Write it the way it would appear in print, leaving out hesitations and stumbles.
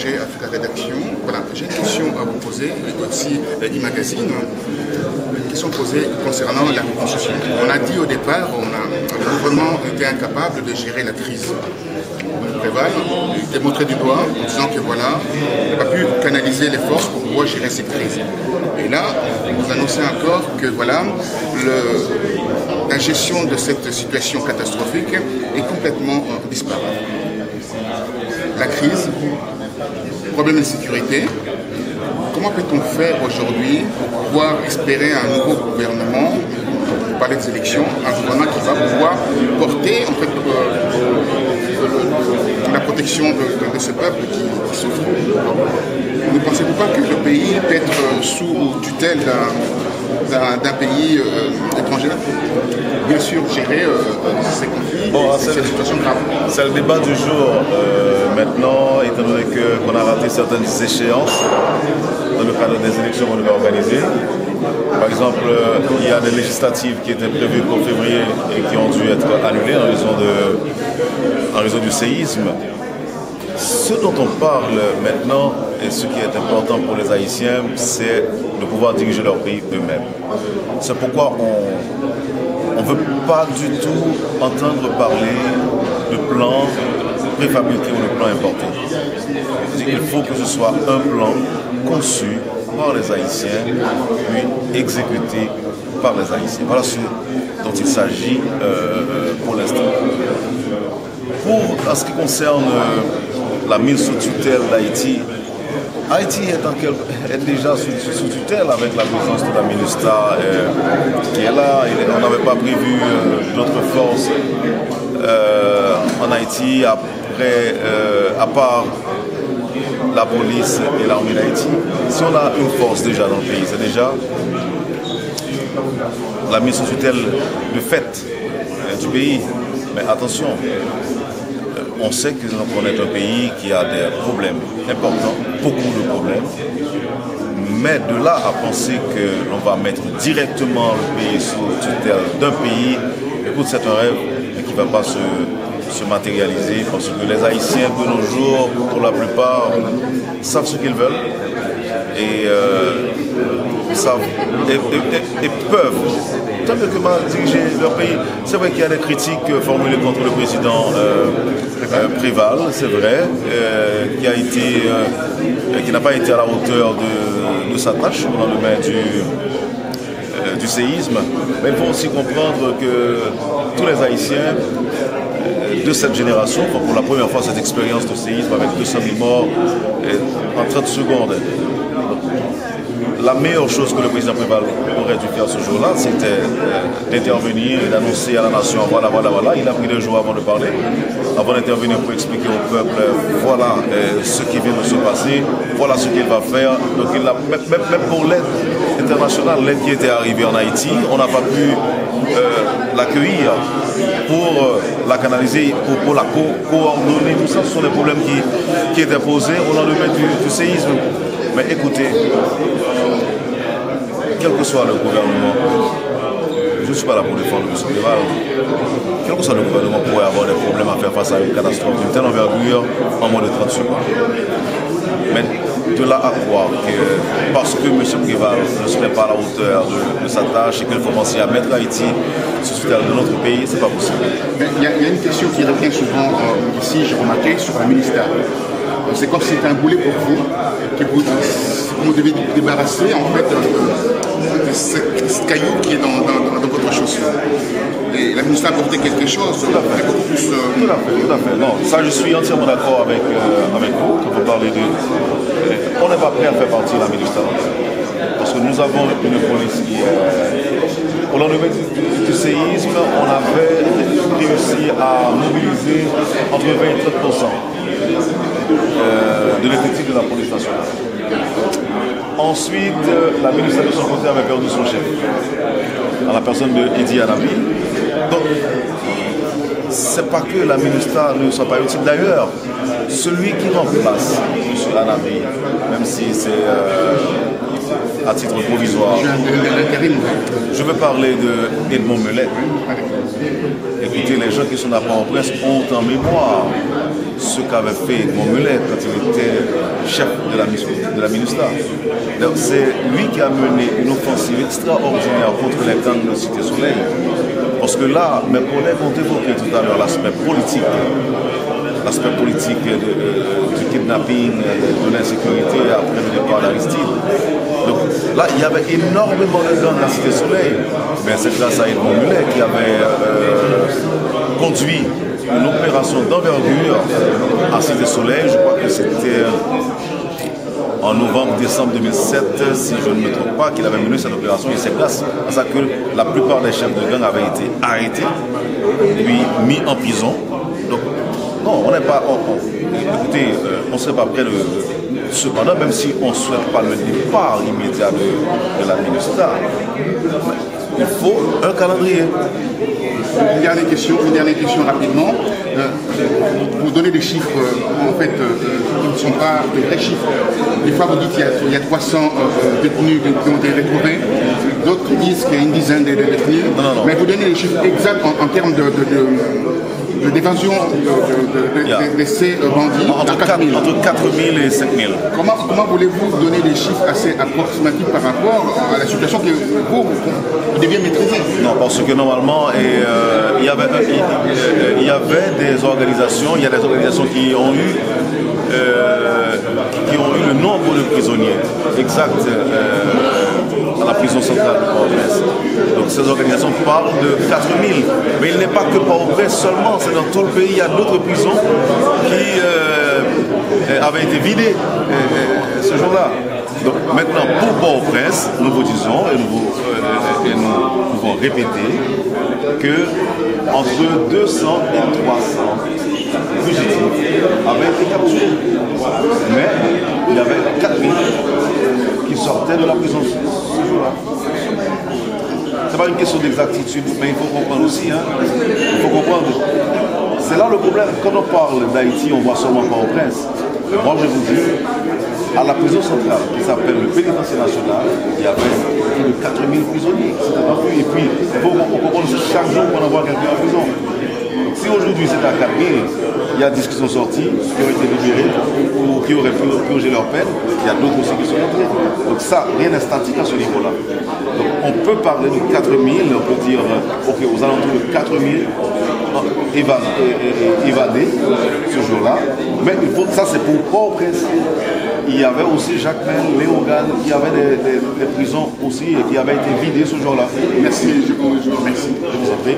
projet Africa Rédaction. Voilà, j'ai une question à vous poser, aussi e-magazine. Une question posée concernant la reconstruction. On a dit au départ, le gouvernement était incapable de gérer la crise. Préval était montré du doigt en disant que voilà, on n'a pas pu canaliser les forces pour pouvoir gérer cette crise. Et là, vous annoncez encore que voilà, la gestion de cette situation catastrophique est complètement disparue. La crise, problème d'insécurité. Comment peut-on faire aujourd'hui pour pouvoir espérer un nouveau gouvernement, pour parler des élections, un gouvernement qui va pouvoir porter en fait, la protection de ce peuple qui souffre? Ne pensez-vous pas que le pays peut être sous tutelle d'un pays étranger? Bien sûr, gérer ces conflits, cette situation grave. C'est le débat du jour maintenant, étant donné qu'on a raté certaines échéances dans le cadre des élections qu'on devait organiser. Par exemple, il y a des législatives qui étaient prévues pour février et qui ont dû être annulées en raison du séisme. Ce dont on parle maintenant et ce qui est important pour les Haïtiens, c'est de pouvoir diriger leur pays eux-mêmes. C'est pourquoi on ne veut pas du tout entendre parler de plans préfabriqués ou de plans importés. Il faut que ce soit un plan conçu par les Haïtiens, puis exécuté par les Haïtiens. Voilà ce dont il s'agit pour l'instant. En ce qui concerne la mise sous tutelle d'Haïti, Haïti est déjà sous tutelle avec la présence de la MINUSTAH qui est là. On n'avait pas prévu d'autres forces en Haïti à part la police et l'armée d'Haïti. Si on a une force déjà dans le pays, c'est déjà la mise sous tutelle de fait du pays. Mais attention, on sait qu'on est un pays qui a des problèmes importants, beaucoup de problèmes. Mais de là à penser que l'on va mettre directement le pays sous tutelle d'un pays, écoute, c'est un rêve qui ne va pas se matérialiser parce que les Haïtiens de nos jours, pour la plupart, savent ce qu'ils veulent et peuvent tant mieux que mal diriger leur pays. C'est vrai qu'il y a des critiques formulées contre le président Préval, c'est vrai, qui n'a pas été à la hauteur de sa tâche dans le domaine du séisme. Mais il faut aussi comprendre que tous les Haïtiens de cette génération font pour la première fois cette expérience de séisme avec 200 000 morts en 30 secondes. La meilleure chose que le président Préval aurait dû faire ce jour-là, c'était d'intervenir et d'annoncer à la nation, voilà. Il a pris 2 jours avant de parler, avant d'intervenir pour expliquer au peuple, voilà ce qui vient de se passer, voilà ce qu'il va faire. Donc même pour l'aide internationale, l'aide qui était arrivée en Haïti, on n'a pas pu l'accueillir pour la canaliser, pour la coordonner. Tout ça, ce sont des problèmes qui étaient posés au lendemain du séisme. Mais écoutez, quel que soit le gouvernement, je ne suis pas là pour défendre M. Préval, quel que soit le gouvernement pourrait avoir des problèmes à faire face à une catastrophe d'une telle envergure en moins de 30 secondes. Mais de là à croire que parce que M. Préval ne serait pas à la hauteur de sa tâche et qu'il faut penser à mettre Haïti sous tutelle de notre pays, c'est pas possible. Il y a une question qui revient souvent ici, j'ai remarqué, sur le ministère. C'est comme si c'était un boulet pour vous, que vous devez débarrasser en fait de ce caillou qui est dans votre chaussure. Et la ministre a apporté quelque chose, beaucoup plus... Tout à fait. Non, ça je suis entièrement d'accord avec vous quand vous parlez de... On n'est pas prêt à faire partie de la ministre. Parce que nous avons une police qui est... Au lendemain du séisme, on avait réussi à mobiliser entre 20 et 30% de l'effectif de la police nationale. Ensuite, la ministre de son côté avait perdu son chef, à la personne de Idi Anabi. Donc, c'est pas que la ministre ne soit pas utile. D'ailleurs, celui qui remplace M. Anabi, même si c'est à titre provisoire, je veux parler de Edmond Melet. Écoutez, les gens qui sont à Port-au-Prince ont en mémoire ce qu'avait fait Edmond Muller quand il était chef de la MINUSTAH. C'est lui qui a mené une offensive extraordinaire contre les gangs de Cité Soleil. Parce que là, mes collègues ont évoqué tout à l'heure l'aspect politique du kidnapping, de l'insécurité après le départ d'Aristide. Donc là, il y avait énormément de gangs à Cité Soleil. Mais c'est grâce à Edmond Muller qui avait conduit une opération d'envergure à Cité Soleil. Je crois que c'était en novembre-décembre 2007, si je ne me trompe pas, qu'il avait mené cette opération. Et c'est grâce à ça que la plupart des chefs de gang avaient été arrêtés, puis mis en prison. Donc, non, on n'est pas. Écoutez, on ne serait pas prêt de. Cependant, même si on ne souhaite pas le départ immédiat de la MINUSTAH, il faut un calendrier. Une dernière question rapidement. Vous donnez des chiffres, en fait, qui ne sont pas de vrais chiffres. Des fois, vous dites qu'il y a 300 détenus qui ont été retrouvés. D'autres disent qu'il y a une dizaine de détenus. Non. Mais vous donnez les chiffres exacts en termes de détention de ces bandits entre 4 000 et 5 000. Comment voulez-vous donner des chiffres assez approximatifs par rapport à la situation que vous deviez maîtriser? Non, parce que normalement, il y avait des organisations, il y a des organisations qui ont eu le nombre de prisonniers exact à la prison centrale de Port-au-Prince. Donc ces organisations parlent de 4 000. Mais il n'est pas que Port-au-Prince seulement, c'est dans tout le pays. Il y a d'autres prisons qui avaient été vidées ce jour-là. Donc maintenant, pour Port-au-Prince, nous vous disons et nous pouvons répéter que entre 200 et 300 fugitifs avaient été capturés. Mais il y avait 4 000 qui sortaient de la prison ce jour-là. Ce n'est pas une question d'exactitude, mais il faut comprendre aussi. Il faut comprendre. C'est là le problème. Quand on parle d'Haïti, on voit seulement Port-au-Prince. Moi, je vous dis, à la prison centrale, qui s'appelle le pénitencier national, il y avait plus de 4 000 prisonniers. Et puis, il faut comprendre que chaque jour qu'on envoie quelqu'un en prison. Si aujourd'hui c'était à 4 000, il y a 10 qui sont sortis, qui ont été libérés ou qui auraient pu purger leur peine, il y a d'autres aussi qui sont entrés. Donc ça, rien n'est statique à ce niveau-là. Donc on peut parler de 4 000, on peut dire ok, aux alentours de 4 000 évadés ce jour-là, mais ça c'est pour Port-au-Prince. Il y avait aussi Jacquemin, Léogane, qui avaient des prisons aussi et qui avaient été vidées ce jour-là. Merci, je vous remercie. Je vous en prie.